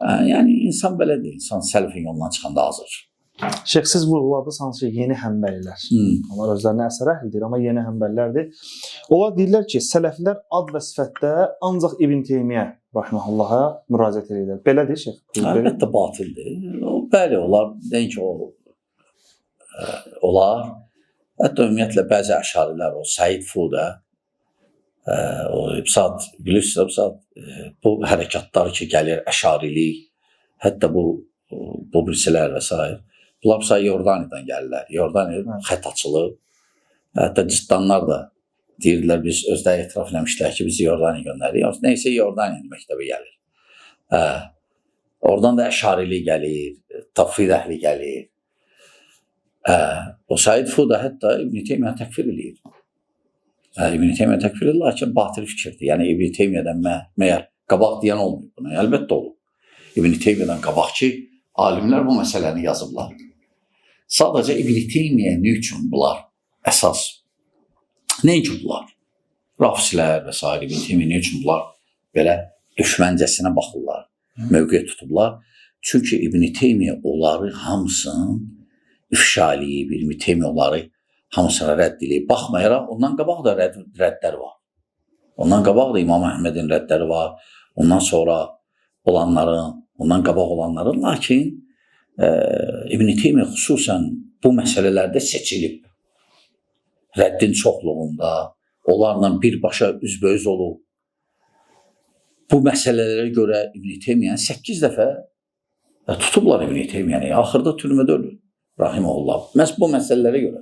Yəni insan belədir, insan səlfin yolundan çıxanda hazır. Şeyx, siz vurğuladınız hansı yeni həmbəlilər. Onlar özlərinə əsər əhlidir, amma yeni həmbəlilərdir. Onlar deyirlər ki, sələflər ad və sifətdə ancaq İbn Teymiyyə rahimehullaha müraciət edirlər. Belədir, Şeyx? Əlbəttə batildir. Bəli, onlar deyək ki, onlar hətta ümumiyyətlə bəzi əşarilər, o Səid Fudə, o İbsad, bilirsiniz, bu hərəkatlar ki, gəlir, əşarilik, hətta bu birisilər və s. Bunlar Yordaniyadan gəlirlər. Yordaniyada xət açılıb. Hətta cıddanlar da deyirdilər, biz özləri etiraf eləmişlər ki, bizi Yordaniyaya göndərir. Neysə, Yordaniya məktəbə gəlir. Oradan da əşarilik gəlir, tafvid əhli gəlir. O Səid Fudə hətta İbn Teymiyyə təkfir edir. İbn Teymiyyə təkfir edir, lakin batil fikirdir. Yəni, İbn Teymiyədən məyər qabaq deyən olmuyor buna. Əlbəttə olur. İbn Teymiyədən qabaqçı alimlər bu məsələni yazıblar. Sadəcə İbn Teymiyyə nə üçün bunlar əsas? Nə üçün bunlar? Rafsilər və s. İbn Teymiyyə nə üçün bunlar belə düşməncəsinə baxırlar, mövqe tutublar? Çünki İbn Teymiyyə onları hamısını ifşa eləyib, İbn Teymiyyə onları hamısına rədd eləyib. Baxmayaraq, ondan qabaq da rəddlər var. Ondan qabaq da İmam Əhmədin rəddləri var. Ondan sonra olanların, ondan qabaq olanların. Lakin İbn Teymiyyə xüsusən bu məsələlərdə seçilib. Rəddin çoxluğunda, onlarla birbaşa üzbəüz olub. Bu məsələlərə görə İbn Teymiyyəni 8 dəfə tutublar İbn Teymiyyəni. Axırda türmədə ölür, rahimehullah. Məhz bu məsələlərə görə.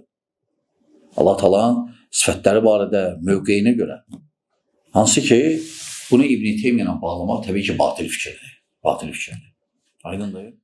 Allah Taala'nın sifətləri barədə, mövqeyinə görə. Hansı ki, bunu İbn Teymiyyə ilə bağlamaq təbii ki, batil fikirdir. Batil fikirdir. Aydın deyil.